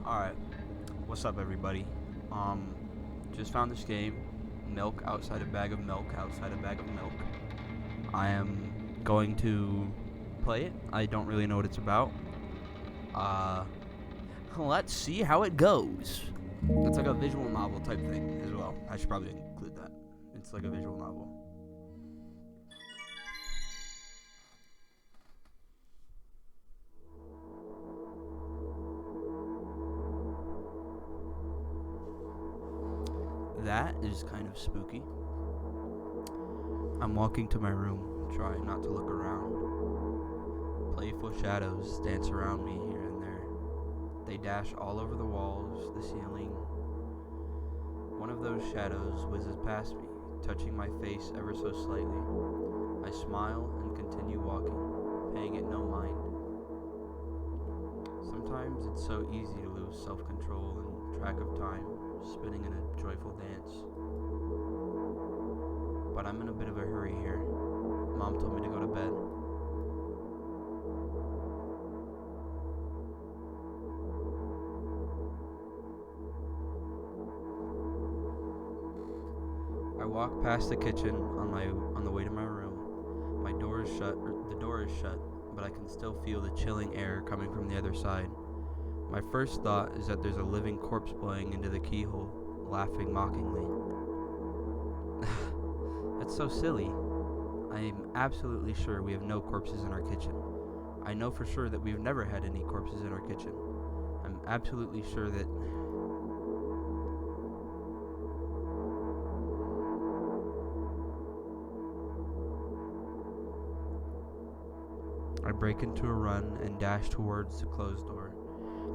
Alright, what's up everybody? Um, just found this game, milk outside a bag of milk, outside a bag of milk. I am going to play it. I don't really know what it's about. Uh, let's see how it goes. It's like a visual novel type thing as well. I should probably include that. It's like a visual novel. That is kind of spooky. I'm walking to my room, trying not to look around. Playful shadows dance around me here and there. They dash all over the walls, the ceiling. One of those shadows whizzes past me, touching my face ever so slightly. I smile and continue walking, paying it no mind. Sometimes it's so easy to lose self-control and track of time, spinning in a joyful dance. But I'm in a bit of a hurry here. Mom told me to go to bed. I walk past the kitchen on the way to my room. The door is shut, but I can still feel the chilling air coming from the other side. My first thought is that there's a living corpse blowing into the keyhole, laughing mockingly. That's so silly. I am absolutely sure we have no corpses in our kitchen. I know for sure that we've never had any corpses in our kitchen. I'm absolutely sure that... I break into a run and dash towards the closed door.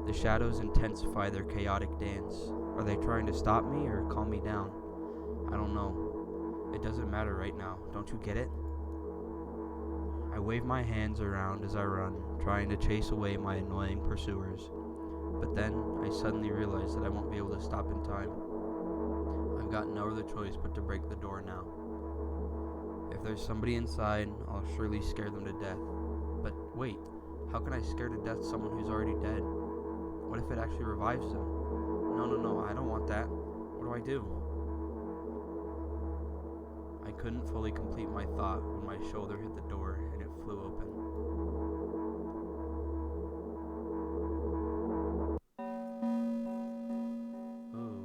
The shadows intensify their chaotic dance. Are they trying to stop me or calm me down? I don't know. It doesn't matter right now. Don't you get it? I wave my hands around as I run, trying to chase away my annoying pursuers. But then I suddenly realize that I won't be able to stop in time. I've got no other choice but to break the door now. If there's somebody inside, I'll surely scare them to death. But wait, how can I scare to death someone who's already dead? What if it actually revives them? No, I don't want that. What do I do? I couldn't fully complete my thought when my shoulder hit the door and it flew open. Oh.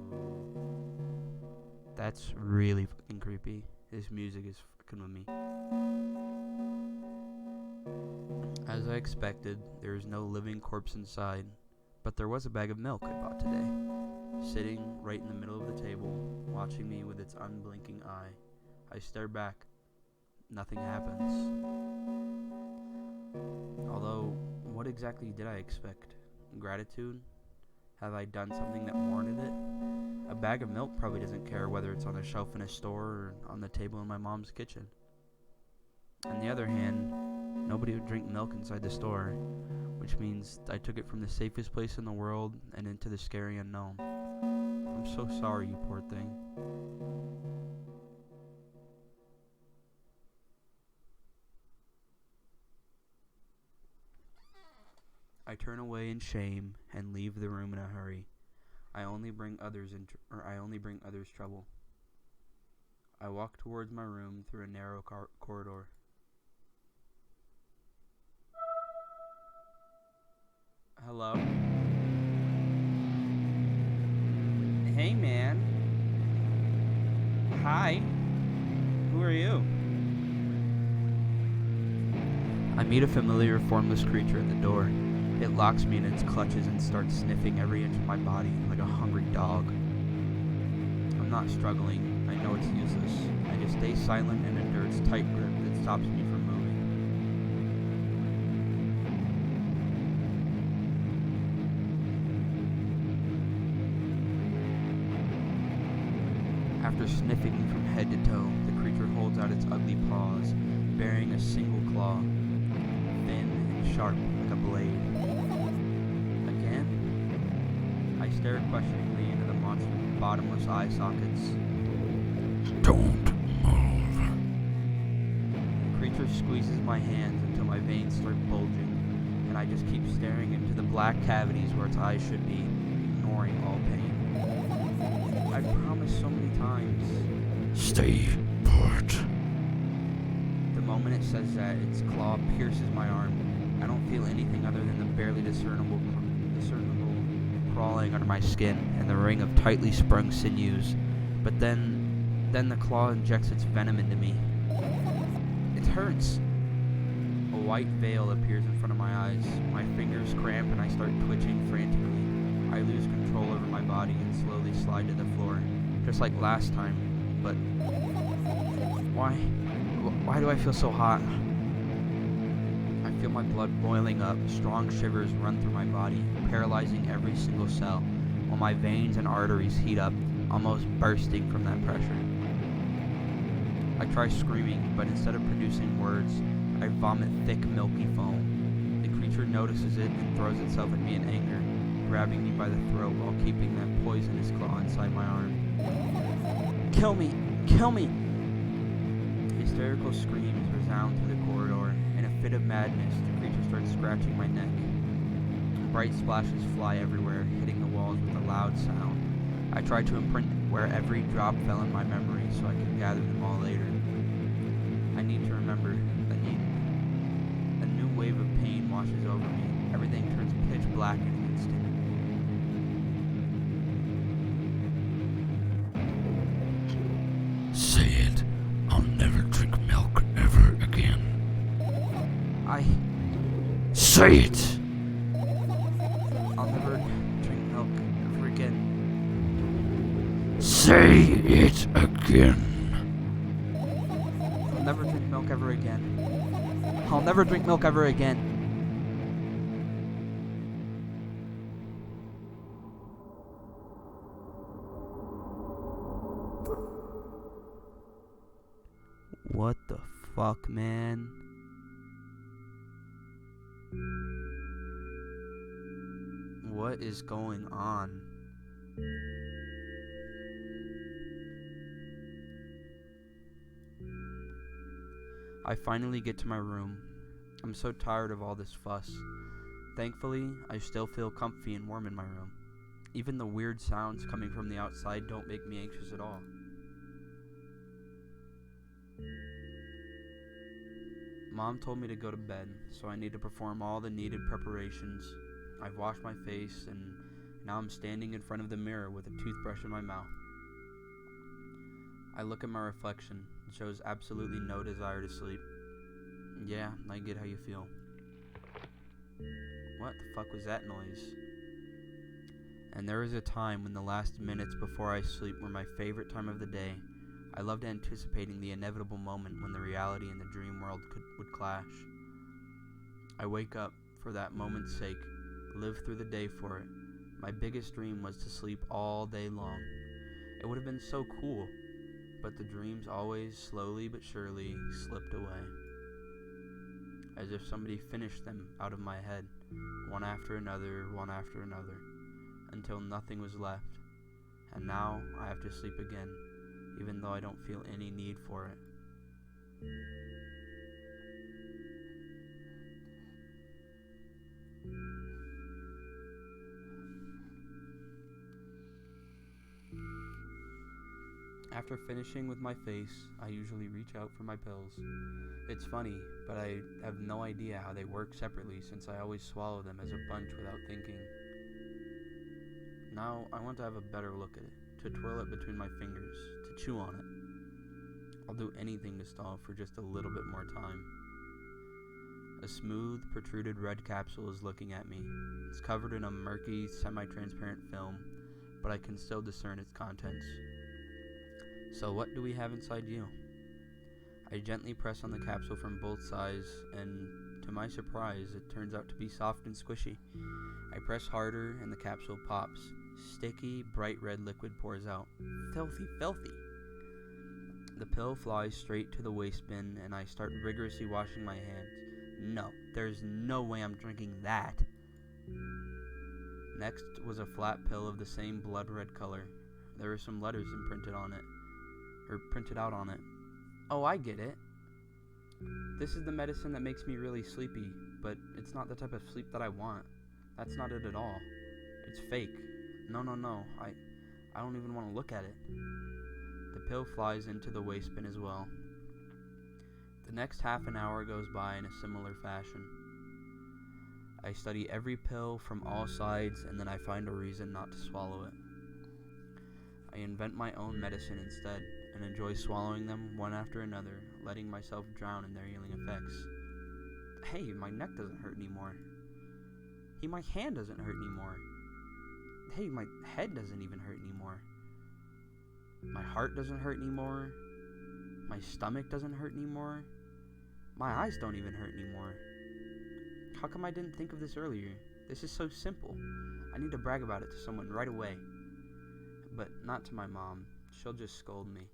That's really fucking creepy. This music is fucking with me. As I expected, there is no living corpse inside, but there was a bag of milk I bought today, sitting right in the middle of the table, watching me with its unblinking eye. I stare back. Nothing happens. Although, what exactly did I expect? Gratitude? Have I done something that warranted it? A bag of milk probably doesn't care whether it's on a shelf in a store or on the table in my mom's kitchen. On the other hand, nobody would drink milk inside the store, which means I took it from the safest place in the world and into the scary unknown. I'm so sorry, you poor thing. I turn away in shame and leave the room in a hurry. I only bring others trouble. I walk towards my room through a narrow corridor. Hello? Hey, man. Hi. Who are you? I meet a familiar formless creature at the door. It locks me in its clutches and starts sniffing every inch of my body like a hungry dog. I'm not struggling. I know it's useless. I just stay silent and endure its tight grip that stops me from moving. After sniffing me from head to toe, the creature holds out its ugly paws, bearing a single claw, thin and sharp like a blade. Again? I stare questioningly into the monster's bottomless eye sockets. Don't move. The creature squeezes my hands until my veins start bulging, and I just keep staring into the black cavities where its eyes should be, ignoring all pain. I promised so many times. Stay put. The moment it says that, its claw pierces my arm. I don't feel anything other than the barely discernible crawling under my skin and the ring of tightly sprung sinews. But then the claw injects its venom into me. It hurts. A white veil appears in front of my eyes. My fingers cramp and I start twitching frantically. I lose control over my body and slowly slide to the floor, just like last time. But why do I feel so hot? I feel my blood boiling up. Strong shivers run through my body, paralyzing every single cell, while my veins and arteries heat up, almost bursting from that pressure. I try screaming, but instead of producing words, I vomit thick, milky foam. The creature notices it and throws itself at me in anger, grabbing me by the throat while keeping that poisonous claw inside my arm. Kill me! Kill me! Hysterical screams resound through the corridor. In a fit of madness, the creature starts scratching my neck. Bright splashes fly everywhere, hitting the walls with a loud sound. I try to imprint where every drop fell in my memory so I could gather them all later. I need to remember the need. A new wave of pain washes over me. Everything turns pitch black in an instant. Say it. I'll never drink milk ever again. Say it! I'll never drink milk ever again. Say it again. I'll never drink milk ever again. I'll never drink milk ever again. What the fuck, man? What is going on? I finally get to my room. I'm so tired of all this fuss. Thankfully, I still feel comfy and warm in my room. Even the weird sounds coming from the outside don't make me anxious at all. Mom told me to go to bed, so I need to perform all the needed preparations. I've washed my face, and now I'm standing in front of the mirror with a toothbrush in my mouth. I look at my reflection. It shows absolutely no desire to sleep. Yeah, I get how you feel. What the fuck was that noise? And there was a time when the last minutes before I sleep were my favorite time of the day. I loved anticipating the inevitable moment when the reality and the dream world would clash. I wake up for that moment's sake, live through the day for it. My biggest dream was to sleep all day long. It would have been so cool, but the dreams always, slowly but surely, slipped away. As if somebody finished them out of my head, one after another, until nothing was left. And now I have to sleep again, even though I don't feel any need for it. After finishing with my face, I usually reach out for my pills. It's funny, but I have no idea how they work separately since I always swallow them as a bunch without thinking. Now I want to have a better look at it, to twirl it between my fingers, to chew on it. I'll do anything to stall for just a little bit more time. A smooth, protruded red capsule is looking at me. It's covered in a murky, semi-transparent film, but I can still discern its contents. So what do we have inside you? I gently press on the capsule from both sides, and to my surprise, it turns out to be soft and squishy. I press harder, and the capsule pops. Sticky, bright red liquid pours out. Filthy, filthy. The pill flies straight to the waste bin, and I start rigorously washing my hands. No, there's no way I'm drinking that. Next was a flat pill of the same blood red color. There were some letters printed out on it. Oh, I get it. This is the medicine that makes me really sleepy, but it's not the type of sleep that I want. That's not it at all. It's fake. No, no, no. I don't even want to look at it. The pill flies into the waste bin as well. The next half an hour goes by in a similar fashion. I study every pill from all sides, and then I find a reason not to swallow it. I invent my own medicine instead, and enjoy swallowing them one after another, letting myself drown in their healing effects. Hey, my neck doesn't hurt anymore. Hey, my hand doesn't hurt anymore. Hey, my head doesn't even hurt anymore. My heart doesn't hurt anymore. My stomach doesn't hurt anymore. My eyes don't even hurt anymore. How come I didn't think of this earlier? This is so simple. I need to brag about it to someone right away. But not to my mom. She'll just scold me.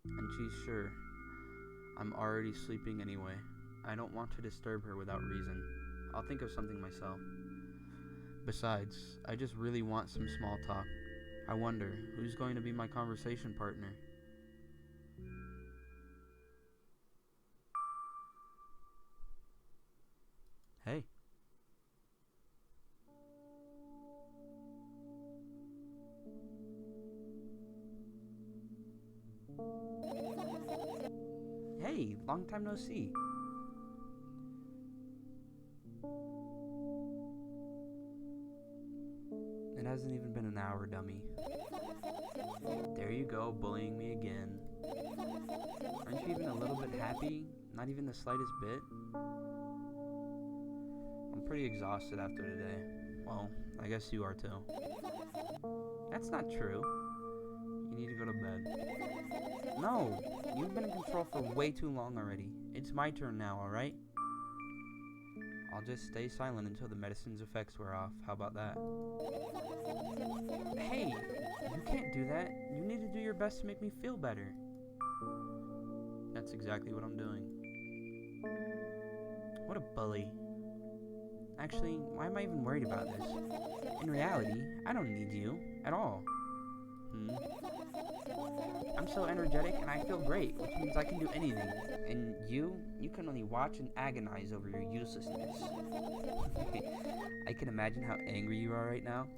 And she's sure. I'm already sleeping anyway. I don't want to disturb her without reason. I'll think of something myself. Besides, I just really want some small talk. I wonder, who's going to be my conversation partner? Hey. Hey, long time no see. It hasn't even been an hour, dummy. There you go, bullying me again. Aren't you even a little bit happy? Not even the slightest bit? I'm pretty exhausted after today. Well, I guess you are too. That's not true. You need to go to bed. No! You've been in control for way too long already. It's my turn now, alright? I'll just stay silent until the medicine's effects wear off. How about that? Hey! You can't do that. You need to do your best to make me feel better. That's exactly what I'm doing. What a bully. Actually, why am I even worried about this? In reality, I don't need you at all. I'm so energetic and I feel great, which means I can do anything. And you can only watch and agonize over your uselessness. I can imagine how angry you are right now.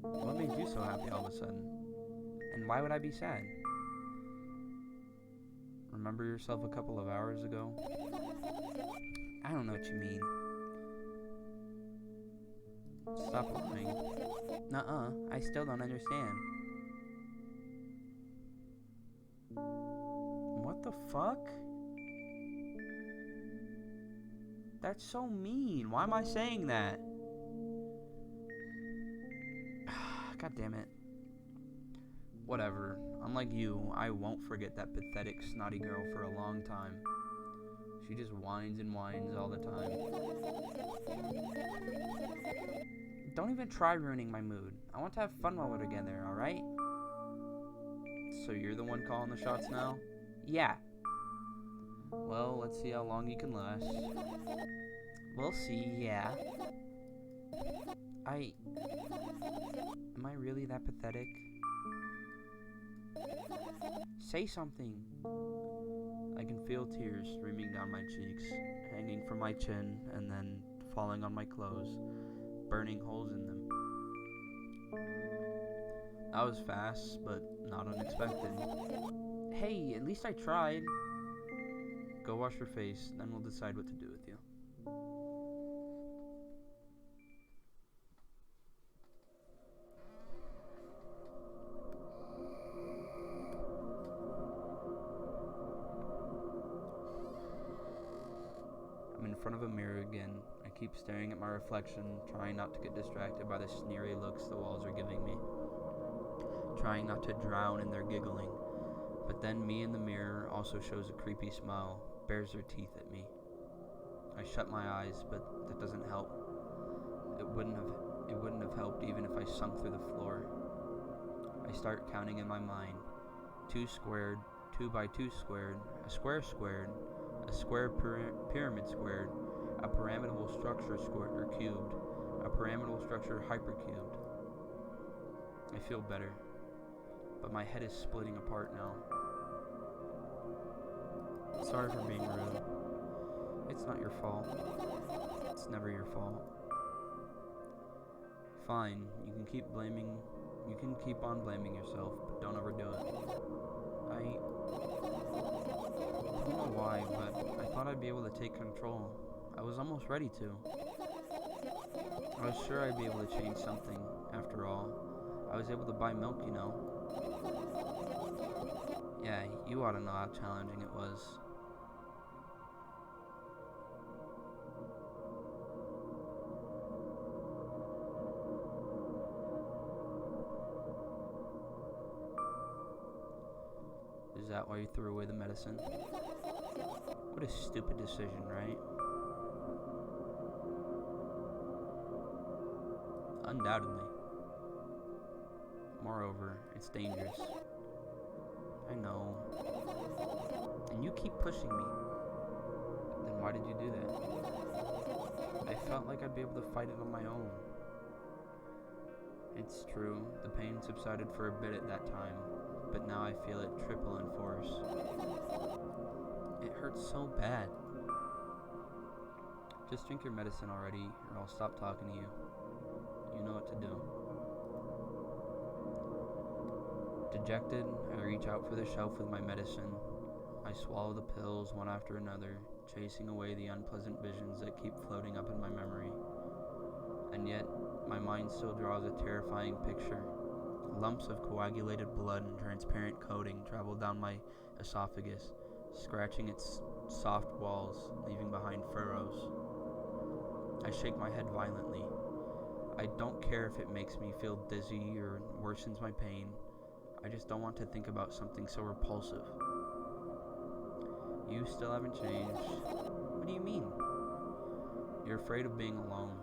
What made you so happy all of a sudden? And why would I be sad? Remember yourself a couple of hours ago? I don't know what you mean. Stop lying. Nuh-uh, I still don't understand. What the fuck? That's so mean. Why am I saying that? God damn it. Whatever. Unlike you, I won't forget that pathetic, snotty girl for a long time. She just whines and whines all the time. Don't even try ruining my mood. I want to have fun while we're together, alright? So you're the one calling the shots now? Yeah. Well, let's see how long you can last. We'll see, yeah. Am I really that pathetic? Say something. I can feel tears streaming down my cheeks, hanging from my chin, and then falling on my clothes, burning holes in them. That was fast, but not unexpected. Hey, at least I tried. Go wash your face, then we'll decide what to do with you. I'm in front of a mirror again. I keep staring at my reflection, trying not to get distracted by the sneery looks the walls are giving me. Trying not to drown in their giggling. But then me in the mirror also shows a creepy smile, bares their teeth at me. I shut my eyes, but that doesn't help. It wouldn't have helped even if I sunk through the floor. I start counting in my mind. 2 squared, 2 by 2 squared, a square squared, a square pyramid squared, a pyramidal structure squared or cubed, a pyramidal structure hypercubed. I feel better, but my head is splitting apart now. Sorry for being rude. It's not your fault. It's never your fault. Fine, you can keep on blaming yourself, but don't overdo it. I don't know why, but I thought I'd be able to take control. I was almost ready to. I was sure I'd be able to change something, after all. I was able to buy milk, you know. Yeah, you ought to know how challenging it was. Is that why you threw away the medicine? What a stupid decision, right? Undoubtedly. Moreover, it's dangerous. I know. And you keep pushing me. Then why did you do that? I felt like I'd be able to fight it on my own. It's true, the pain subsided for a bit at that time, but now I feel it triple in force. It hurts so bad. Just drink your medicine already, or I'll stop talking to you. You know what to do. Dejected, I reach out for the shelf with my medicine. I swallow the pills one after another, chasing away the unpleasant visions that keep floating up in my memory. And yet, my mind still draws a terrifying picture. Lumps of coagulated blood and transparent coating travel down my esophagus, scratching its soft walls, leaving behind furrows. I shake my head violently. I don't care if it makes me feel dizzy or worsens my pain. I just don't want to think about something so repulsive. You still haven't changed. What do you mean? You're afraid of being alone.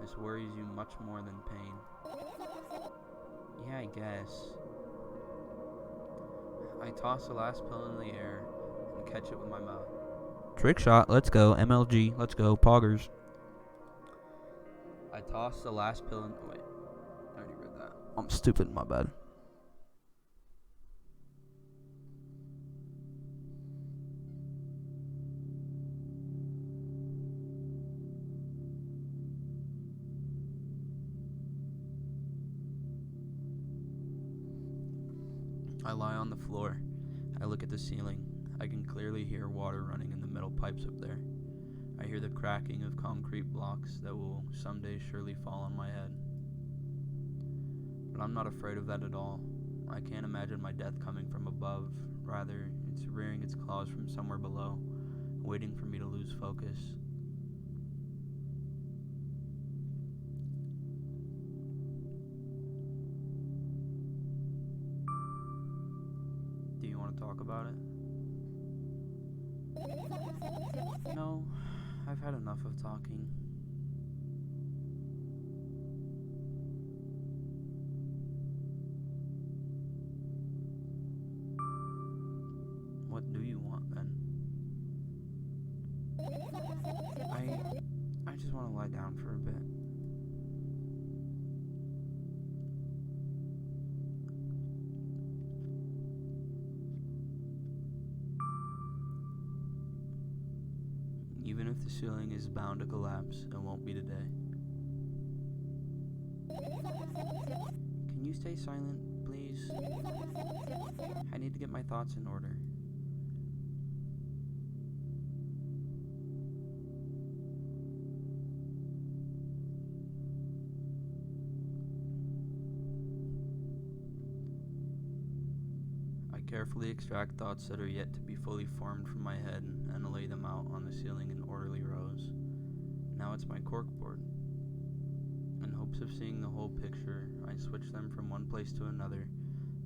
This worries you much more than pain. Yeah, I guess. I toss the last pill into the air and catch it with my mouth. Trick shot, let's go. MLG, let's go. Poggers. I toss the last pill in. Wait, I already read that. I'm stupid, my bad. I lie on the floor. I look at the ceiling. I can clearly hear water running in the metal pipes up there. I hear the cracking of concrete blocks that will someday surely fall on my head. But I'm not afraid of that at all. I can't imagine my death coming from above. Rather, it's rearing its claws from somewhere below, waiting for me to lose focus. Do you want to talk about it? No, I've had enough of talking. What do you want then? I just want to lie down for a bit. Even if the ceiling is bound to collapse, it won't be today. Can you stay silent, please? I need to get my thoughts in order. I carefully extract thoughts that are yet to be fully formed from my head and lay them out on the ceiling in orderly rows. Now it's my corkboard. In hopes of seeing the whole picture, I switch them from one place to another,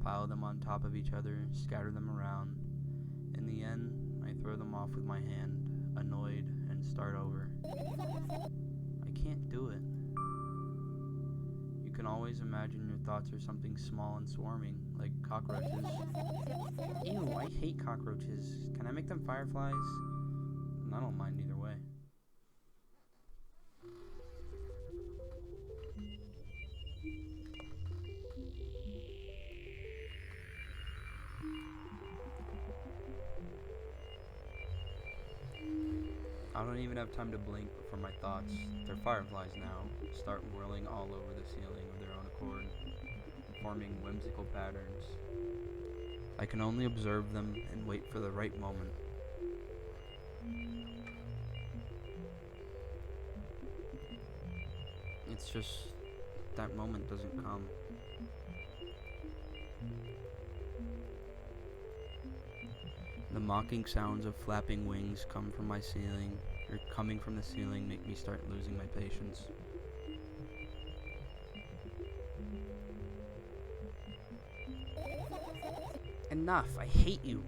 pile them on top of each other, scatter them around. In the end, I throw them off with my hand, annoyed, and start over. I can't do it. You can always imagine your thoughts are something small and swarming, like cockroaches. Ew, I hate cockroaches. Can I make them fireflies? I don't mind either way. I don't even have time to blink before my thoughts, they're fireflies now, start whirling all over the ceiling of their own accord, forming whimsical patterns. I can only observe them and wait for the right moment. It's just that moment doesn't come. The mocking sounds of flapping wings come from my ceiling, or coming from the ceiling make me start losing my patience. Enough, I hate you.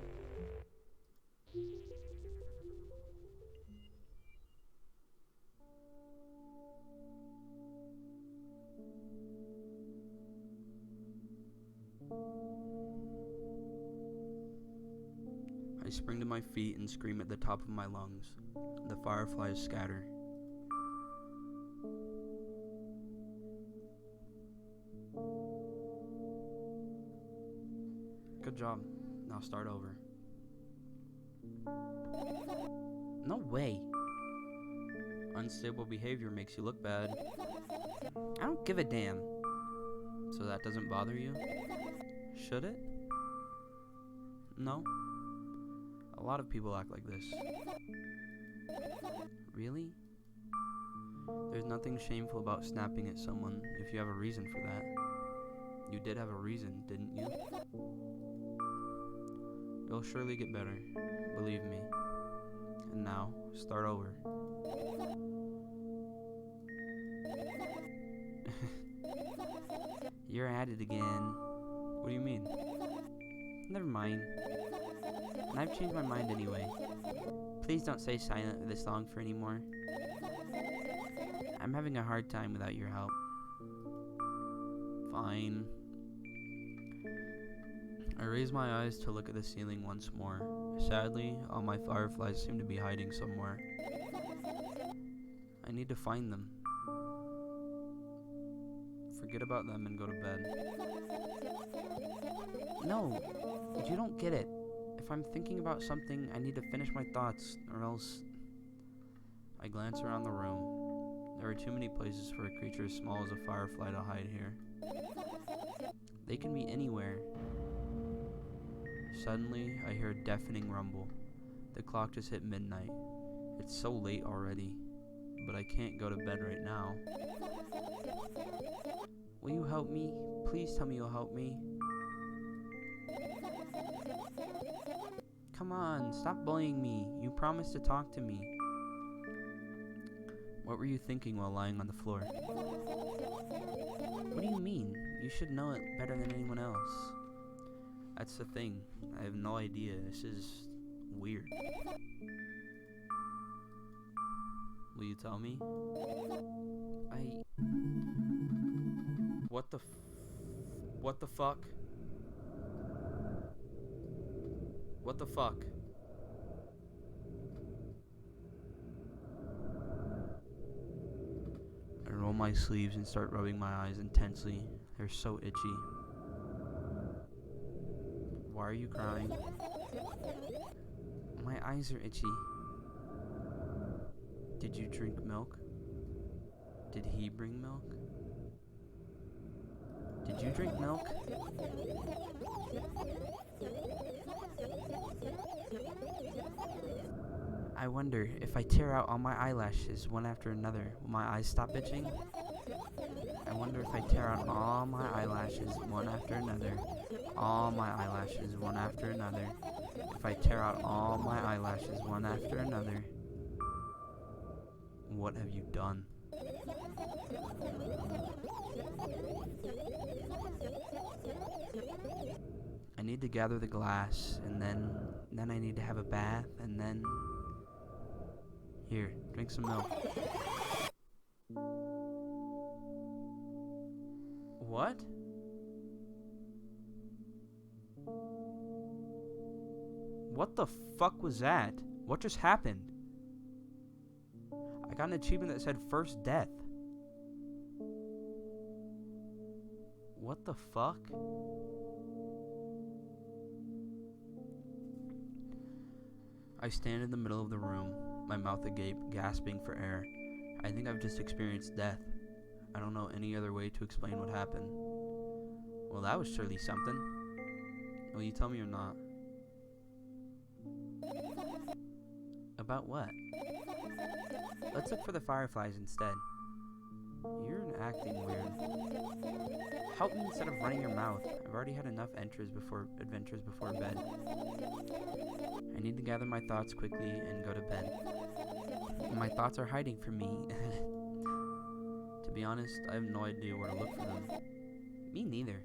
I spring to my feet and scream at the top of my lungs. The fireflies scatter. Good job. Now start over. No way. Unstable behavior makes you look bad. I don't give a damn. So that doesn't bother you? Should it? No? A lot of people act like this. Really? There's nothing shameful about snapping at someone if you have a reason for that. You did have a reason, didn't you? You'll surely get better, believe me. And now, start over. You're at it again. What do you mean? Never mind. And I've changed my mind anyway. Please don't stay silent with this long for anymore. I'm having a hard time without your help. Fine. I raise my eyes to look at the ceiling once more. Sadly, all my fireflies seem to be hiding somewhere. I need to find them. Forget about them and go to bed. No, you don't get it. If I'm thinking about something, I need to finish my thoughts, or else... I glance around the room. There are too many places for a creature as small as a firefly to hide here. They can be anywhere. Suddenly, I hear a deafening rumble. The clock just hit midnight. It's so late already, but I can't go to bed right now. Will you help me? Please tell me you'll help me. Come on, stop bullying me. You promised to talk to me. What were you thinking while lying on the floor? What do you mean? You should know it better than anyone else. That's the thing. I have no idea. This is weird. Will you tell me? What the fuck? What the fuck? I roll my sleeves and start rubbing my eyes intensely. They're so itchy. Why are you crying? My eyes are itchy. Did you drink milk? Did he bring milk? Did you drink milk? I wonder, if I tear out all my eyelashes one after another, will my eyes stop itching? I wonder if I tear out all my eyelashes one after another, all my eyelashes one after another, if I tear out all my eyelashes one after another, what have you done? I need to gather the glass, and then I need to have a bath, and then... Here, drink some milk. What? What the fuck was that? What just happened? I got an achievement that said first death. What the fuck? I stand in the middle of the room, my mouth agape, gasping for air. I think I've just experienced death. I don't know any other way to explain what happened. Well, that was surely something. Will you tell me or not? About what? Let's look for the fireflies instead. You're acting weird. Help me instead of running your mouth. I've already had enough adventures before bed. I need to gather my thoughts quickly and go to bed. My thoughts are hiding from me. To be honest, I have no idea where to look for them. Me neither.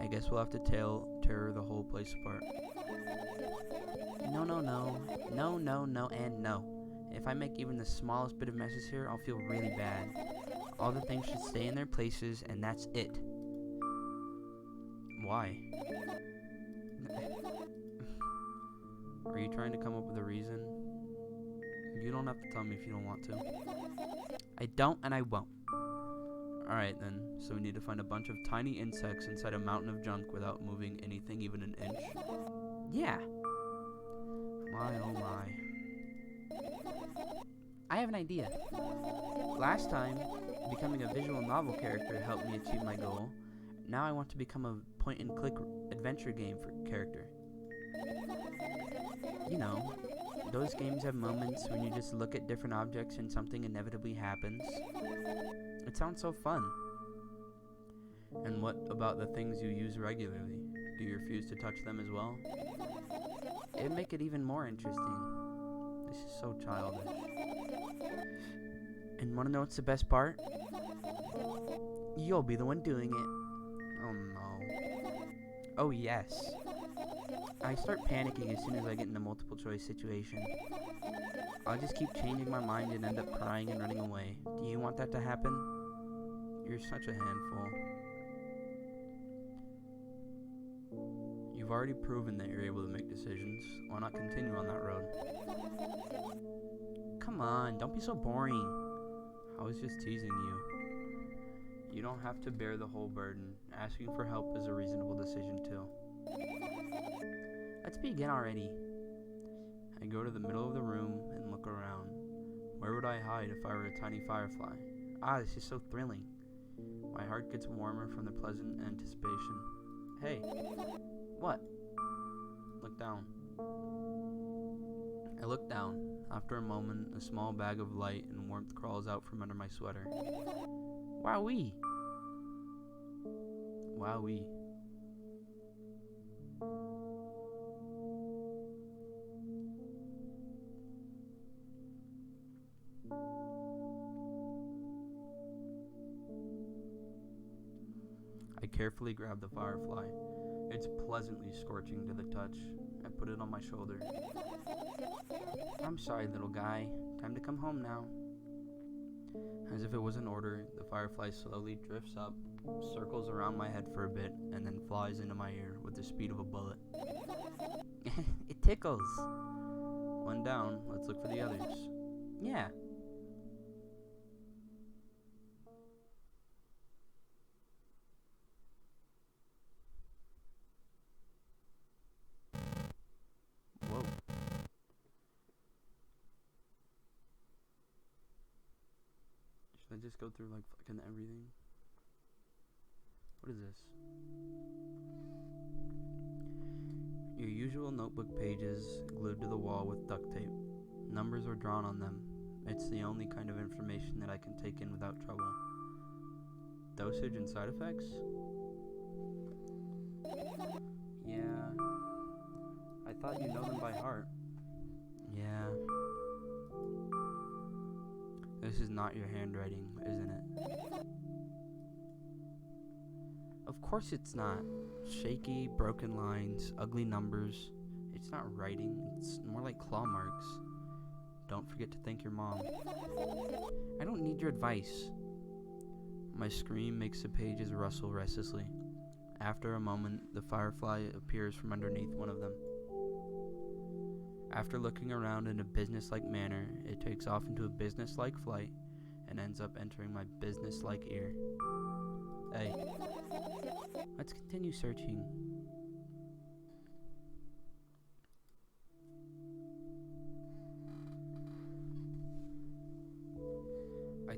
I guess we'll have to tear the whole place apart. No, and no. If I make even the smallest bit of messes here, I'll feel really bad. All the things should stay in their places, and that's it. Why? Are you trying to come up with a reason? You don't have to tell me if you don't want to. I don't, and I won't. Alright then, so we need to find a bunch of tiny insects inside a mountain of junk without moving anything even an inch. Yeah. My oh my. I have an idea. Last time, becoming a visual novel character helped me achieve my goal. Now I want to become a point-and-click adventure game character. You know, those games have moments when you just look at different objects and something inevitably happens. It sounds so fun. And what about the things you use regularly? Do you refuse to touch them as well? It'd make it even more interesting. This is so childish. And wanna know what's the best part? You'll be the one doing it. Oh no. Oh yes. I start panicking as soon as I get in a multiple choice situation. I'll just keep changing my mind and end up crying and running away. Do you want that to happen? You're such a handful. You've already proven that you're able to make decisions. Why not continue on that road? Come on, don't be so boring. I was just teasing you. You don't have to bear the whole burden. Asking for help is a reasonable decision too. Let's begin already. I go to the middle of the room and look around. Where would I hide if I were a tiny firefly? Ah, this is so thrilling. My heart gets warmer from the pleasant anticipation. Hey, what? Look down. I look down. After a moment, a small bag of light and warmth crawls out from under my sweater. Wowee! Wowee. I carefully grab the firefly. It's pleasantly scorching to the touch. I put it on my shoulder. I'm sorry, little guy. Time to come home now. As if it was an order, the firefly slowly drifts up, circles around my head for a bit, and then flies into my ear with the speed of a bullet. It tickles. One down. Let's look for the others. Yeah. Whoa. Should I just go through like fucking everything? What is this? Your usual notebook pages glued to the wall with duct tape. Numbers are drawn on them. It's the only kind of information that I can take in without trouble. Dosage and side effects? Yeah. I thought you know them by heart. Yeah. This is not your handwriting, isn't it? Of course it's not. Shaky, broken lines, ugly numbers. It's not writing, it's more like claw marks. Don't forget to thank your mom. I don't need your advice. My scream makes the pages rustle restlessly. After a moment, the firefly appears from underneath one of them. After looking around in a business-like manner, it takes off into a business-like flight and ends up entering my business-like ear. Hey, let's continue searching.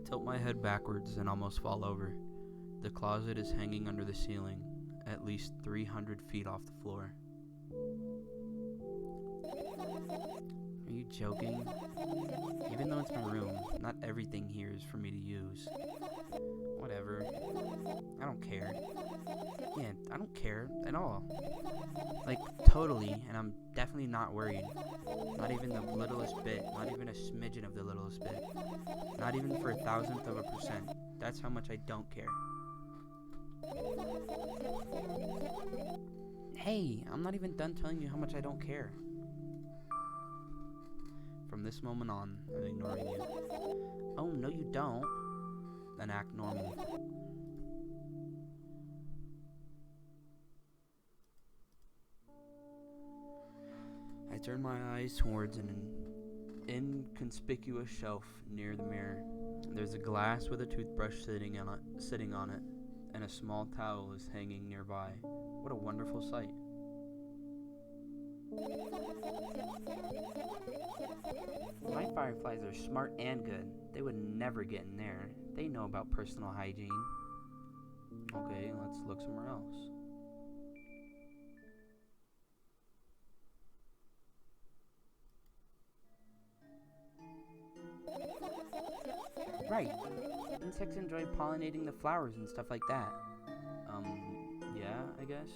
tilt my head backwards and almost fall over. The closet is hanging under the ceiling, at least 300 feet off the floor. Are you joking? Even though it's my room, not everything here is for me to use. Whatever. I don't care. Yeah, I don't care at all. Like, totally, and I'm definitely not worried. Not even the littlest bit. Not even a smidgen of the littlest bit. Not even for 1,000th of a percent. That's how much I don't care. Hey, I'm not even done telling you how much I don't care. From this moment on, I'm ignoring you. Oh, no you don't. Then act normal. I turn my eyes towards an inconspicuous shelf near the mirror. There's a glass with a toothbrush sitting on it, and a small towel is hanging nearby. What a wonderful sight. Night fireflies are smart and good. They would never get in there. They know about personal hygiene. Okay, let's look somewhere else. Right. Insects enjoy pollinating the flowers and stuff like that. Yeah, I guess.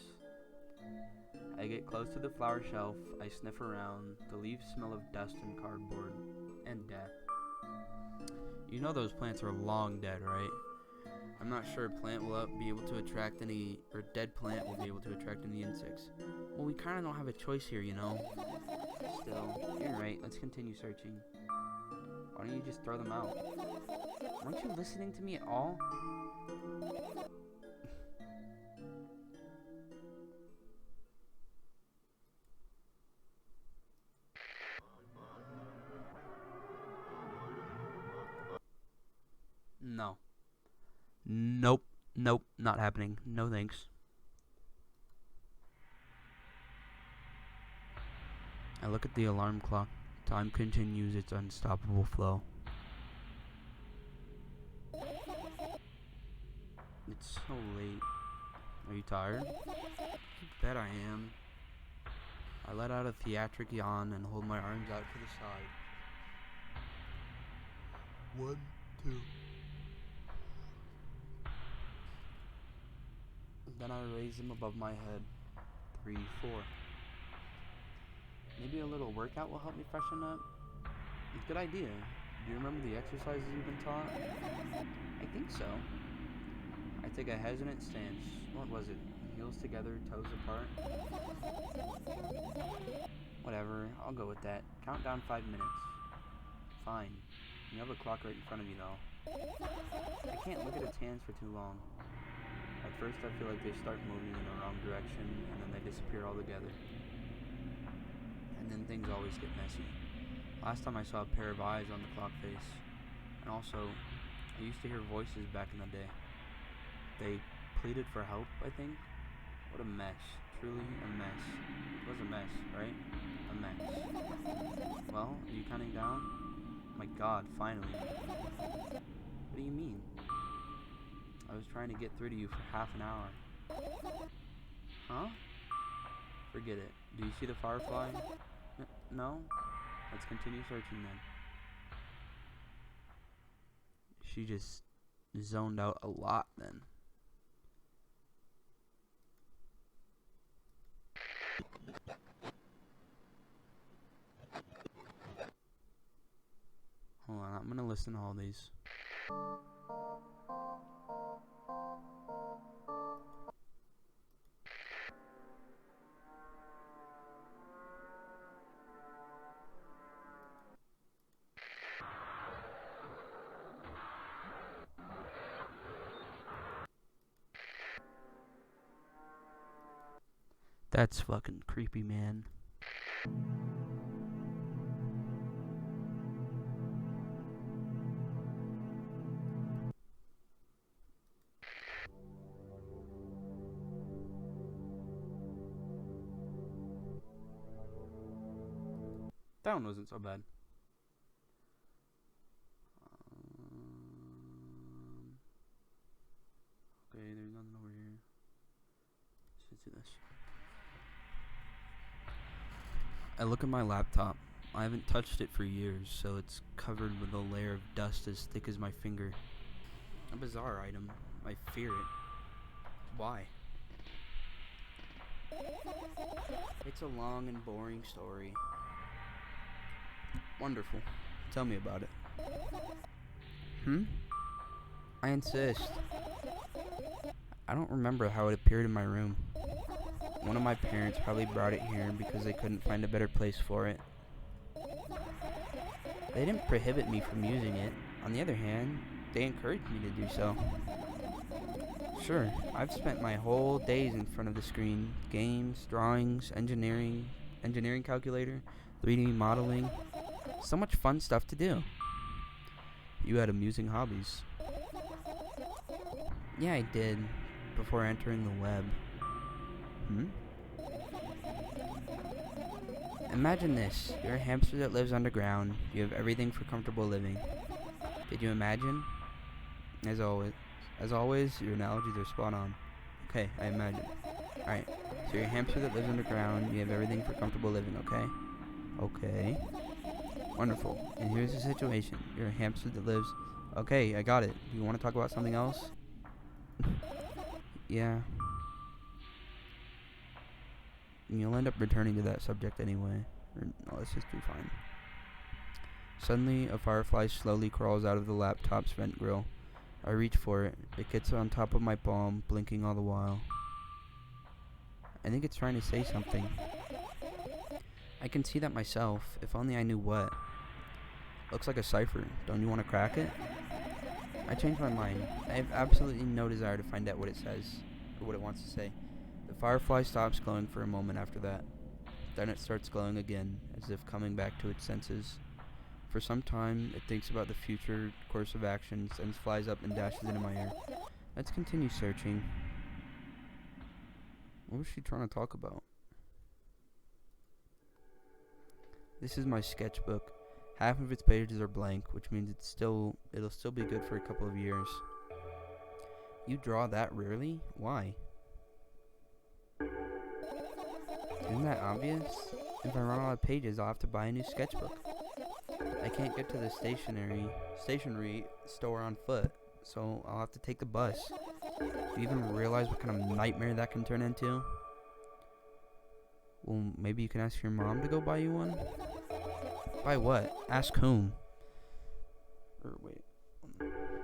I get close to the flower shelf, I sniff around, the leaves smell of dust and cardboard, and death. You know those plants are long dead, right? I'm not sure a plant will be able to attract any, or a dead plant will be able to attract any insects. Well, we kinda don't have a choice here, you know? Still, you're right, let's continue searching. Why don't you just throw them out? Aren't you listening to me at all? No. Nope. Nope. Not happening. No thanks. I look at the alarm clock. Time continues its unstoppable flow. It's so late. Are you tired? You bet I am. I let out a theatric yawn and hold my arms out to the side. 1, 2. Then I raise them above my head. 3, 4. Maybe a little workout will help me freshen up? Good idea. Do you remember the exercises you've been taught? I think so. I take a hesitant stance. What was it? Heels together, toes apart? Whatever, I'll go with that. Count down 5 minutes. Fine. You have a clock right in front of you though. I can't look at its hands for too long. At first I feel like they start moving in the wrong direction and then they disappear altogether. And then things always get messy. Last time I saw a pair of eyes on the clock face. And also, I used to hear voices back in the day. They pleaded for help, I think. What a mess. Truly a mess. It was a mess, right? A mess. Well, are you counting down? My god, finally. What do you mean? I was trying to get through to you for half an hour. Huh? Forget it. Do you see the firefly? No? Let's continue searching then. She just zoned out a lot then. Hold on, I'm gonna listen to all these. That's fucking creepy, man. That one wasn't so bad. let's do this. I look at my laptop. I haven't touched it for years, so it's covered with a layer of dust as thick as my finger. A bizarre item. I fear it. Why? It's a long and boring story. Wonderful. Tell me about it. I insist. I don't remember how it appeared in my room. One of my parents probably brought it here because they couldn't find a better place for it. They didn't prohibit me from using it. On the other hand, they encouraged me to do so. Sure, I've spent my whole days in front of the screen. Games, drawings, engineering calculator, 3D modeling. So much fun stuff to do. You had amusing hobbies. Yeah, I did, before entering the web. Imagine this. You're a hamster that lives underground. You have everything for comfortable living. Did you imagine? As always, your analogies are spot on. Okay, I imagine. Alright, so you're a hamster that lives underground. You have everything for comfortable living, okay? Okay. Wonderful. And here's the situation. You're a hamster that lives... Okay, I got it. You want to talk about something else? Yeah. You'll end up returning to that subject anyway. Or, no, let's just be fine. Suddenly, a firefly slowly crawls out of the laptop's vent grill. I reach for it. It gets on top of my palm, blinking all the while. I think it's trying to say something. I can see that myself, if only I knew what. Looks like a cipher. Don't you want to crack it? I change my mind. I have absolutely no desire to find out what it says, or what it wants to say. The firefly stops glowing for a moment after that. Then it starts glowing again, as if coming back to its senses. For some time, it thinks about the future course of actions, and flies up and dashes into my ear. Let's continue searching. What was she trying to talk about? This is my sketchbook. Half of its pages are blank, which means it'll still be good for a couple of years. You draw that rarely? Why? Isn't that obvious? If I run out of pages, I'll have to buy a new sketchbook. I can't get to the stationery store on foot, so I'll have to take the bus. Do you even realize what kind of nightmare that can turn into? Well, maybe you can ask your mom to go buy you one? By what? Ask whom?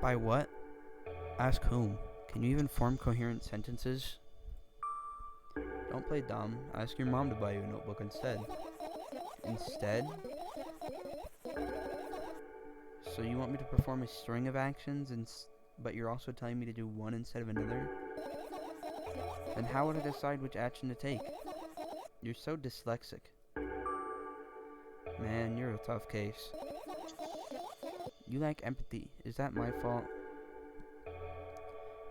By what? Ask whom? Can you even form coherent sentences? Don't play dumb. Ask your mom to buy you a notebook instead. Instead? So you want me to perform a string of actions, but you're also telling me to do one instead of another? Then how would I decide which action to take? You're so dyslexic. Man, you're a tough case. You lack empathy. Is that my fault?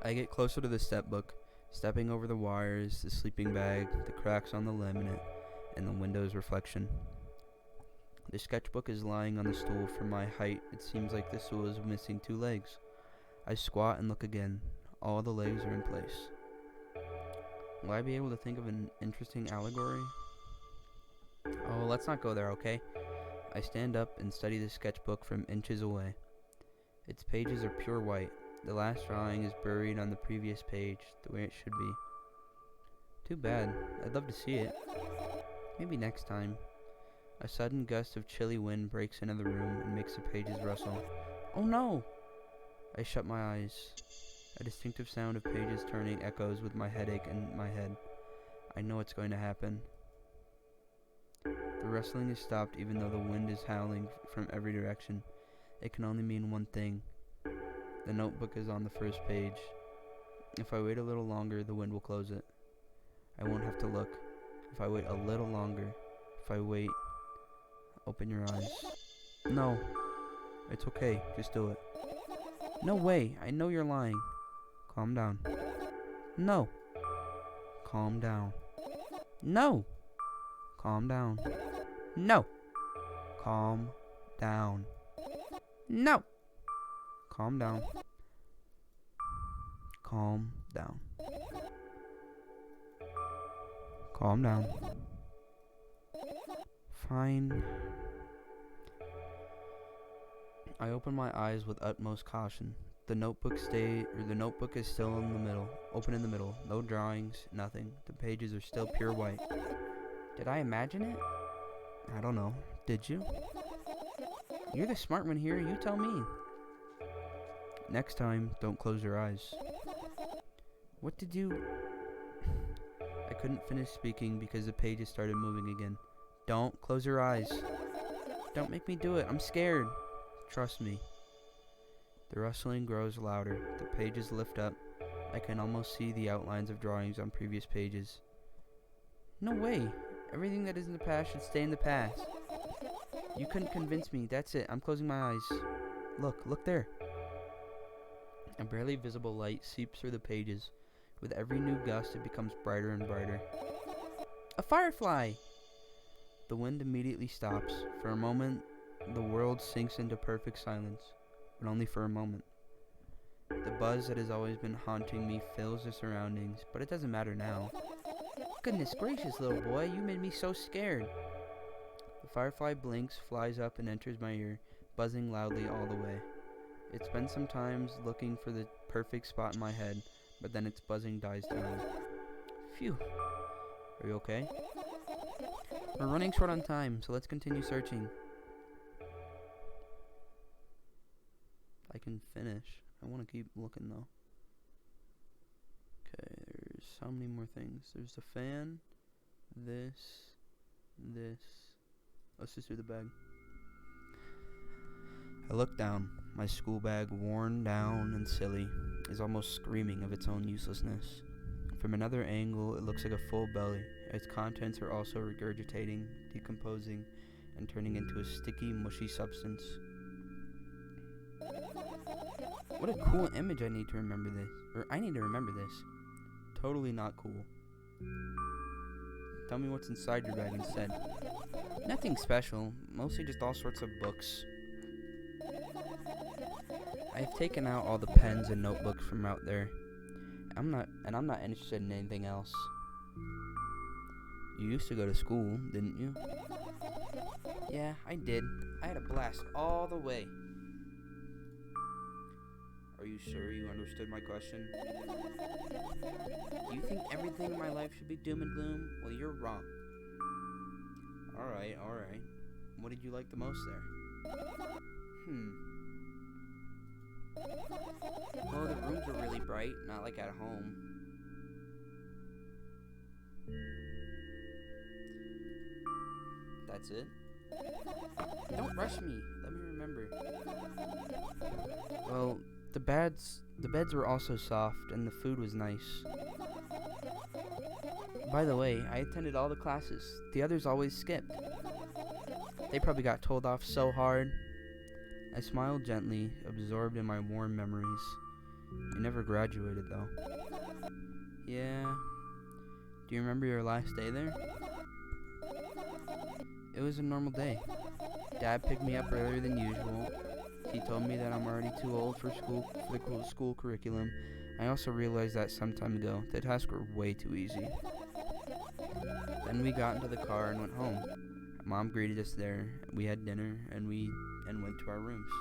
I get closer to the stepbook, stepping over the wires, the sleeping bag, the cracks on the laminate, and the window's reflection. The sketchbook is lying on the stool. For my height, it seems like the stool is missing 2 legs. I squat and look again. All the legs are in place. Will I be able to think of an interesting allegory? Oh, let's not go there, okay? I stand up and study the sketchbook from inches away. Its pages are pure white. The last drawing is buried on the previous page, the way it should be. Too bad. I'd love to see it. Maybe next time. A sudden gust of chilly wind breaks into the room and makes the pages rustle. Oh no! I shut my eyes. A distinctive sound of pages turning echoes with my headache in my head. I know what's going to happen. The rustling is stopped even though the wind is howling from every direction. It can only mean one thing. The notebook is on the first page. If I wait a little longer, the wind will close it. I won't have to look. If I wait a little longer, if I wait... Open your eyes. No. It's okay. Just do it. No way. I know you're lying. Calm down. No. Calm down. No. Calm down. No. Calm down. No. Calm down. Calm down. Calm down. Fine. I open my eyes with utmost caution. The notebook is still in the middle, open in the middle. No drawings, nothing. The pages are still pure white. Did I imagine it? I don't know. Did you? You're the smart one here. You tell me. Next time, don't close your eyes. What did you... I couldn't finish speaking because the pages started moving again. Don't close your eyes. Don't make me do it. I'm scared. Trust me. The rustling grows louder. The pages lift up. I can almost see the outlines of drawings on previous pages. No way. Everything that is in the past should stay in the past. You couldn't convince me. That's it. I'm closing my eyes. Look there. A barely visible light seeps through the pages. With every new gust, it becomes brighter and brighter. A firefly! The wind immediately stops. For a moment, the world sinks into perfect silence, but only for a moment. The buzz that has always been haunting me fills the surroundings, but it doesn't matter now. Goodness gracious, little boy, you made me so scared. The firefly blinks, flies up, and enters my ear, buzzing loudly all the way. It spends some time looking for the perfect spot in my head, but then its buzzing dies down. Phew. Are you okay? We're running short on time, so let's continue searching. I can finish. I want to keep looking, though. Okay, there's so many more things. There's the fan, this. Let's just do the bag. I look down. My school bag, worn down and silly, is almost screaming of its own uselessness. From another angle, it looks like a full belly. Its contents are also regurgitating, decomposing, and turning into a sticky, mushy substance. What a cool image. I need to remember this. Totally not cool. Tell me what's inside your bag instead. Nothing special, mostly just all sorts of books. I've taken out all the pens and notebooks from out there. I'm not interested in anything else. You used to go to school, didn't you? Yeah, I did. I had a blast all the way. Are you sure you understood my question? Do you think everything in my life should be doom and gloom? Well, you're wrong. Alright. What did you like the most there? Well, the rooms were really bright, not like at home. That's it? Don't rush me. Let me remember. Well, the beds were also soft, and the food was nice. By the way, I attended all the classes. The others always skipped. They probably got told off so hard. I smiled gently, absorbed in my warm memories. You never graduated, though. Yeah. Do you remember your last day there? It was a normal day. Dad picked me up earlier than usual. He told me that I'm already too old for the school curriculum. I also realized that some time ago. The tasks were way too easy. Then we got into the car and went home. Mom greeted us there. We had dinner and went to our rooms.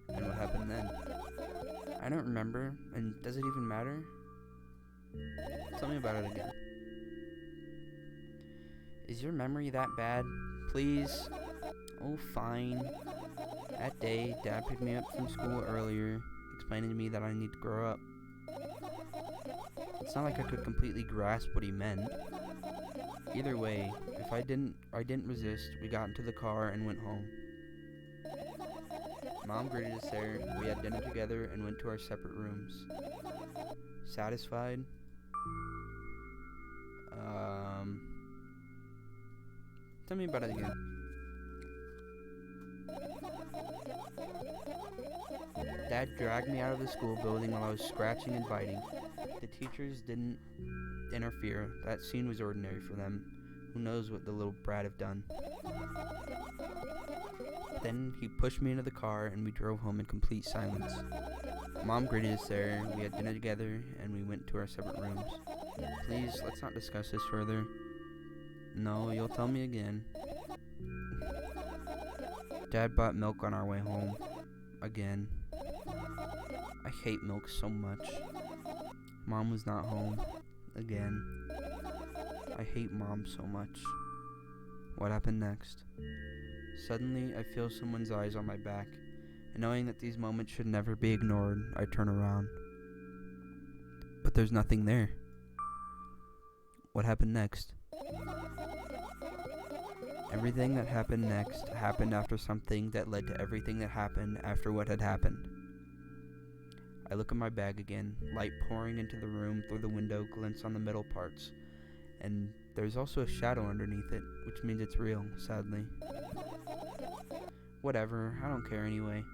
And what happened then? I don't remember. And does it even matter? Tell me about it again. Is your memory that bad? Please? Oh, fine. That day, Dad picked me up from school earlier, explaining to me that I need to grow up. It's not like I could completely grasp what he meant. Either way, if I didn't resist. We got into the car and went home. Mom greeted us there. We had dinner together and went to our separate rooms. Satisfied? Tell me about it again. Dad dragged me out of the school building while I was scratching and biting. The teachers didn't interfere. That scene was ordinary for them. Who knows what the little brat have done. Then he pushed me into the car and we drove home in complete silence. Mom greeted us there, we had dinner together, and we went to our separate rooms. Please, let's not discuss this further. No, you'll tell me again. Dad bought milk on our way home. Again. I hate milk so much. Mom was not home. Again. I hate Mom so much. What happened next? Suddenly, I feel someone's eyes on my back, and knowing that these moments should never be ignored, I turn around. But there's nothing there. What happened next? Everything that happened next happened after something that led to everything that happened after what had happened. I look in my bag again, light pouring into the room through the window glints on the middle parts, and there's also a shadow underneath it, which means it's real, sadly. Whatever, I don't care anyway.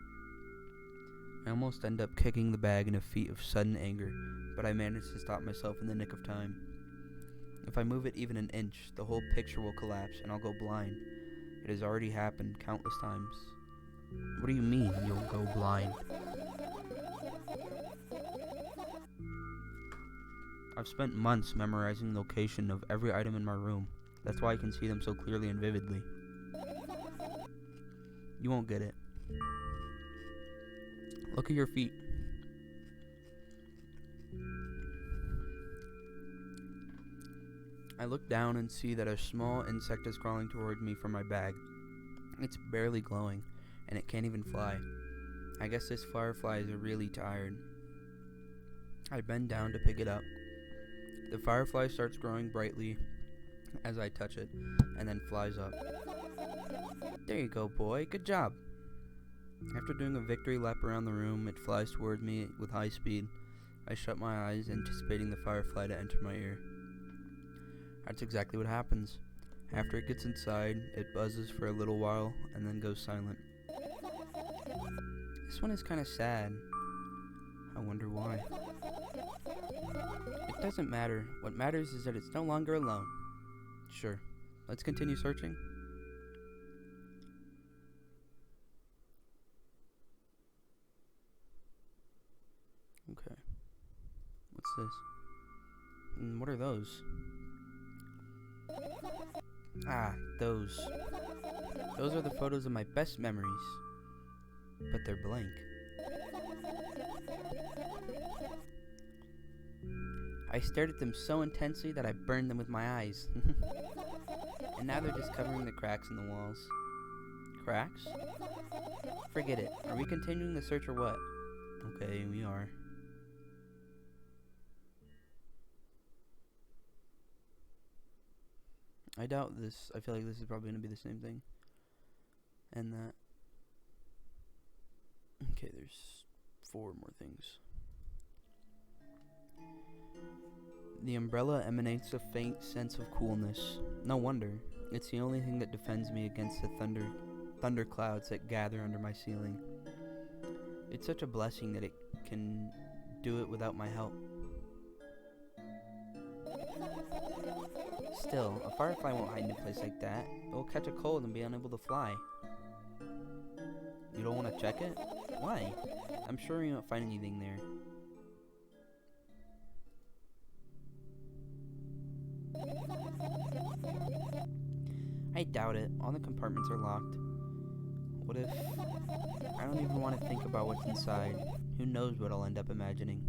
I almost end up kicking the bag in a fit of sudden anger, but I manage to stop myself in the nick of time. If I move it even an inch, the whole picture will collapse and I'll go blind. It has already happened countless times. What do you mean, you'll go blind? I've spent months memorizing the location of every item in my room. That's why I can see them so clearly and vividly. You won't get it. Look at your feet. I look down and see that a small insect is crawling toward me from my bag. It's barely glowing, and it can't even fly. I guess this firefly is really tired. I bend down to pick it up. The firefly starts growing brightly as I touch it, and then flies up. There you go, boy. Good job. After doing a victory lap around the room, it flies toward me with high speed. I shut my eyes, anticipating the firefly to enter my ear. That's exactly what happens. After it gets inside, it buzzes for a little while and then goes silent. This one is kind of sad. I wonder why. It doesn't matter. What matters is that it's no longer alone. Sure. Let's continue searching. Okay. What's this? And what are those? Ah, those. Those are the photos of my best memories. But they're blank. I stared at them so intensely that I burned them with my eyes. And now they're just covering the cracks in the walls. Cracks? Forget it. Are we continuing the search or what? Okay, we are. I doubt this. I feel like this is probably going to be the same thing. And that. Okay, there's 4 more things. The umbrella emanates a faint sense of coolness. No wonder. It's the only thing that defends me against the thunder clouds that gather under my ceiling. It's such a blessing that it can do it without my help. Still, a firefly won't hide in a place like that. It will catch a cold and be unable to fly. You don't want to check it? Why? I'm sure you won't find anything there. I doubt it. All the compartments are locked. What if... I don't even want to think about what's inside. Who knows what I'll end up imagining.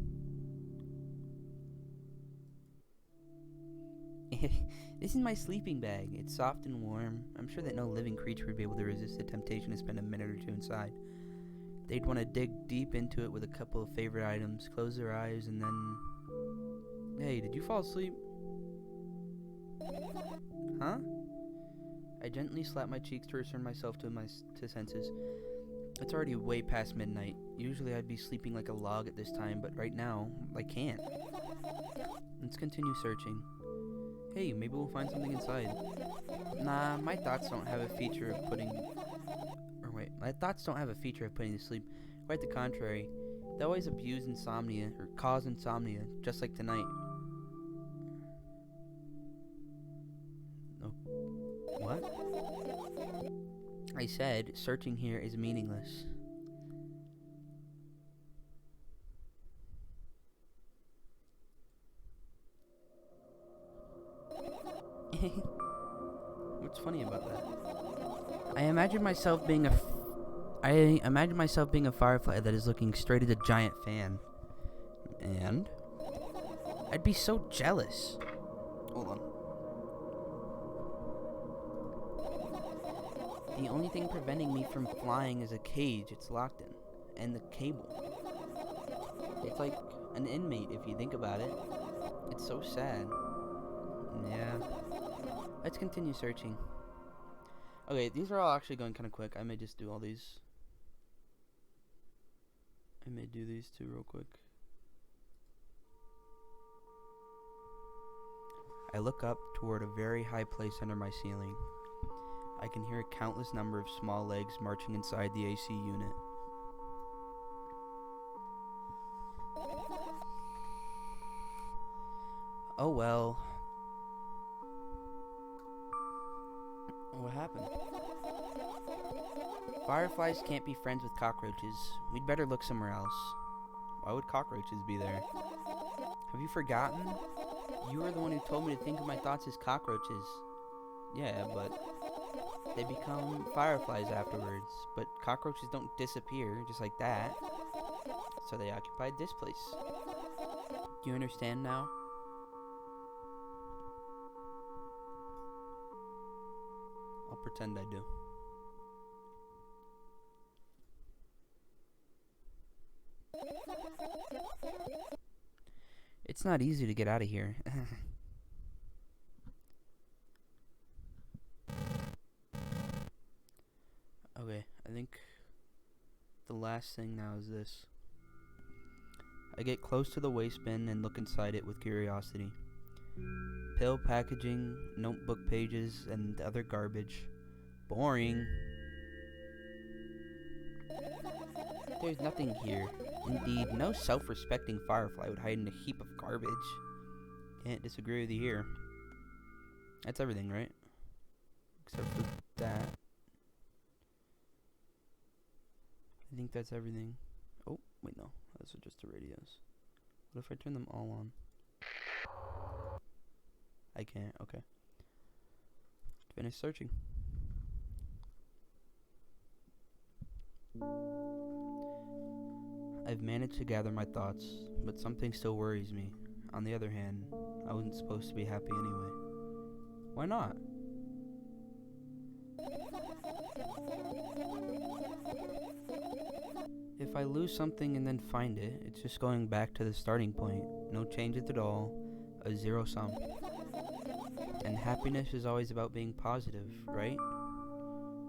This is my sleeping bag. It's soft and warm. I'm sure that no living creature would be able to resist the temptation to spend a minute or two inside. They'd want to dig deep into it with a couple of favorite items, close their eyes, and then... Hey, did you fall asleep? Huh? I gently slap my cheeks to return myself to senses. It's already way past midnight. Usually I'd be sleeping like a log at this time, but right now, I can't. Let's continue searching. Hey, maybe we'll find something inside. Nah, my thoughts don't have a feature of putting... my thoughts don't have a feature of putting you to sleep. Quite the contrary. They always abuse insomnia, or cause insomnia, just like tonight. What? I said searching here is meaningless. What's funny about that? I imagine myself being a firefly that is looking straight at a giant fan. And I'd be so jealous. Hold on. The only thing preventing me from flying is a cage it's locked in, and the cable. It's like an inmate if you think about it. It's so sad. Yeah. Let's continue searching. Okay, these are all actually going kind of quick. I may just do all these. I may do these two real quick. I look up toward a very high place under my ceiling. I can hear a countless number of small legs marching inside the AC unit. Oh well. What happened? Fireflies can't be friends with cockroaches. We'd better look somewhere else. Why would cockroaches be there? Have you forgotten? You were the one who told me to think of my thoughts as cockroaches. Yeah, but they become fireflies afterwards. But cockroaches don't disappear just like that. So they occupied this place. Do you understand now? I'll pretend I do. It's not easy to get out of here. Okay, I think the last thing now is this. I get close to the waste bin and look inside it with curiosity. Pill packaging, notebook pages, and other garbage. Boring. There's nothing here. Indeed, no self-respecting firefly would hide in a heap of garbage. Can't disagree with you here. That's everything, right? Except for that. I think that's everything. Oh, wait, no. Those are just the radios. What if I turn them all on? I can't. Okay. Finish searching. I've managed to gather my thoughts, but something still worries me. On the other hand, I wasn't supposed to be happy anyway. Why not? If I lose something and then find it, it's just going back to the starting point. No changes at all. A zero sum. And happiness is always about being positive, right?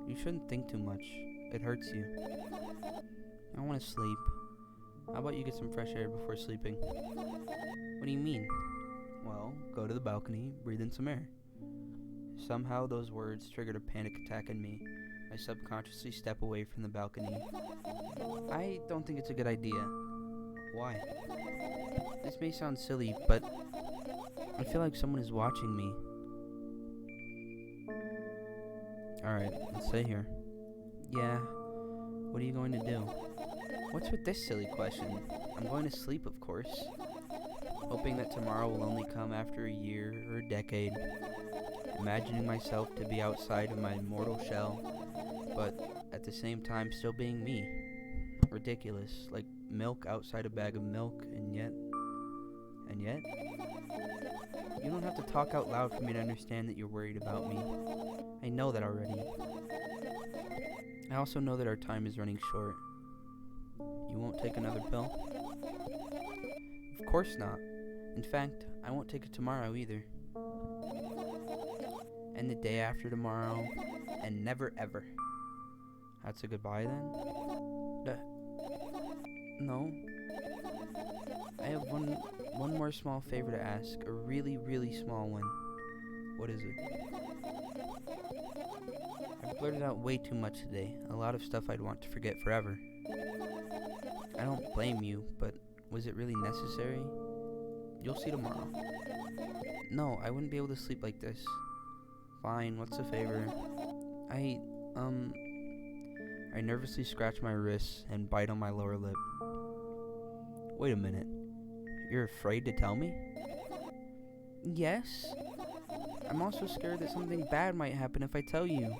You shouldn't think too much. It hurts you. I want to sleep. How about you get some fresh air before sleeping? What do you mean? Well, go to the balcony, breathe in some air. Somehow those words triggered a panic attack in me. I subconsciously step away from the balcony. I don't think it's a good idea. Why? This may sound silly, but I feel like someone is watching me. Alright, let's stay here. Yeah, what are you going to do? What's with this silly question? I'm going to sleep, of course. Hoping that tomorrow will only come after a year or a decade. Imagining myself to be outside of my mortal shell, but at the same time still being me. Ridiculous, like milk outside a bag of milk, and yet... You don't have to talk out loud for me to understand that you're worried about me. I know that already. I also know that our time is running short. You won't take another pill? Of course not. In fact, I won't take it tomorrow either. And the day after tomorrow, and never ever. That's a goodbye then? No. I have one more small favor to ask. A really, really small one. What is it? I blurted out way too much today. A lot of stuff I'd want to forget forever. I don't blame you, but was it really necessary? You'll see tomorrow. No, I wouldn't be able to sleep like this. Fine, what's the favor? I nervously scratch my wrists and bite on my lower lip. Wait a minute. You're afraid to tell me? Yes. I'm also scared that something bad might happen if I tell you.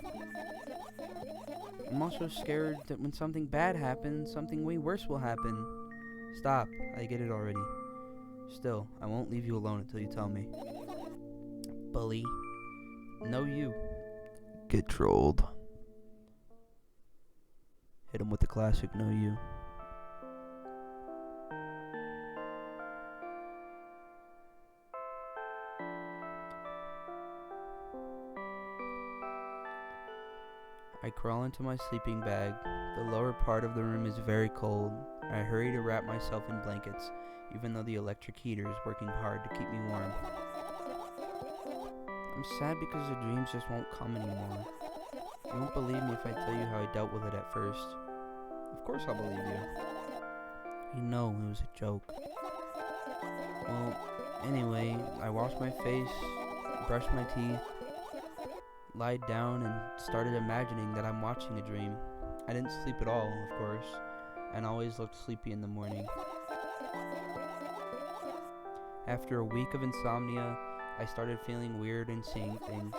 I'm also scared that when something bad happens, something way worse will happen. Stop. I get it already. Still, I won't leave you alone until you tell me. Bully. No, you. Get trolled. Hit him with the classic no you. I crawl into my sleeping bag. The lower part of the room is very cold. I hurry to wrap myself in blankets, even though the electric heater is working hard to keep me warm. I'm sad because the dreams just won't come anymore. You won't believe me if I tell you how I dealt with it at first. Of course I'll believe you. You know it was a joke. Well, anyway, I washed my face, brushed my teeth, lied down, and started imagining that I'm watching a dream. I didn't sleep at all, of course, and always looked sleepy in the morning. After a week of insomnia, I started feeling weird and seeing things.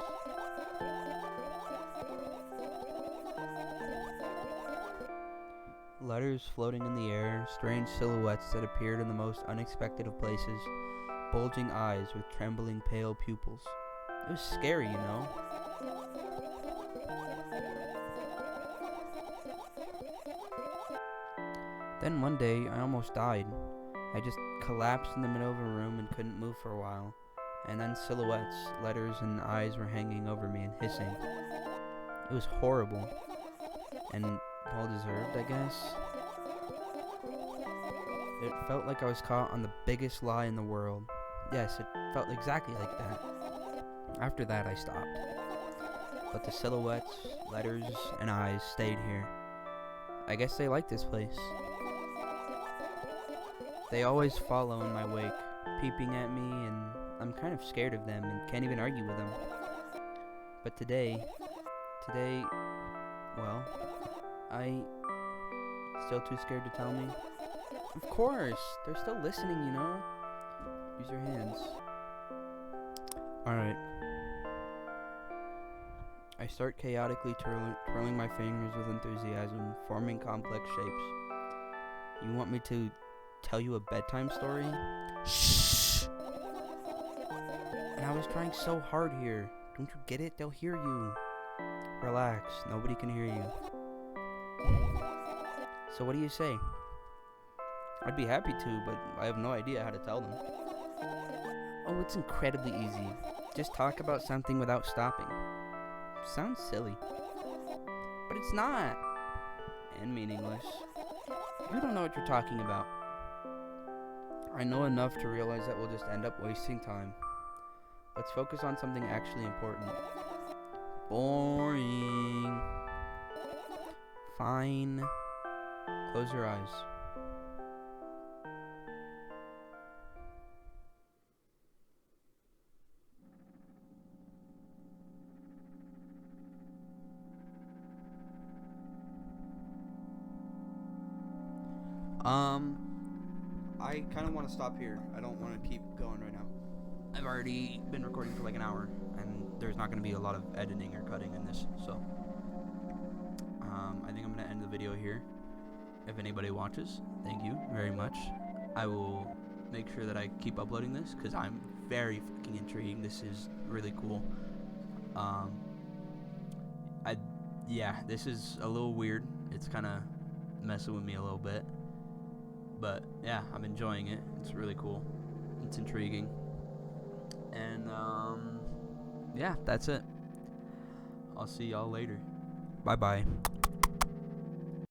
Letters floating in the air, strange silhouettes that appeared in the most unexpected of places, bulging eyes with trembling pale pupils. It was scary, you know? Then one day, I almost died. I just collapsed in the middle of a room and couldn't move for a while. And then silhouettes, letters, and eyes were hanging over me and hissing. It was horrible. And well deserved, I guess. It felt like I was caught on the biggest lie in the world. Yes, it felt exactly like that. After that, I stopped. But the silhouettes, letters, and eyes stayed here. I guess they like this place. They always follow in my wake, peeping at me, and I'm kind of scared of them and can't even argue with them. But today, well, I still too scared to tell me? Of course, they're still listening, you know? Use your hands. Alright. I start chaotically twirling my fingers with enthusiasm, forming complex shapes. You want me to tell you a bedtime story? Shh! And I was trying so hard here. Don't you get it? They'll hear you. Relax, nobody can hear you. So what do you say? I'd be happy to, but I have no idea how to tell them. Oh, it's incredibly easy. Just talk about something without stopping. Sounds silly. But it's not. And meaningless. You don't know what you're talking about. I know enough to realize that we'll just end up wasting time. Let's focus on something actually important. Boring. Fine. Close your eyes. I kind of want to stop here. I don't want to keep going right now. I've already been recording for like an hour, and there's not going to be a lot of editing or cutting in this, so I think I'm going to end the video here. If anybody watches, thank you very much. I will make sure that I keep uploading this, because I'm very fucking intrigued. This is really cool. Yeah, this is a little weird. It's kind of messing with me a little bit. But yeah, I'm enjoying it. It's really cool. It's intriguing. And yeah, that's it. I'll see y'all later. Bye bye.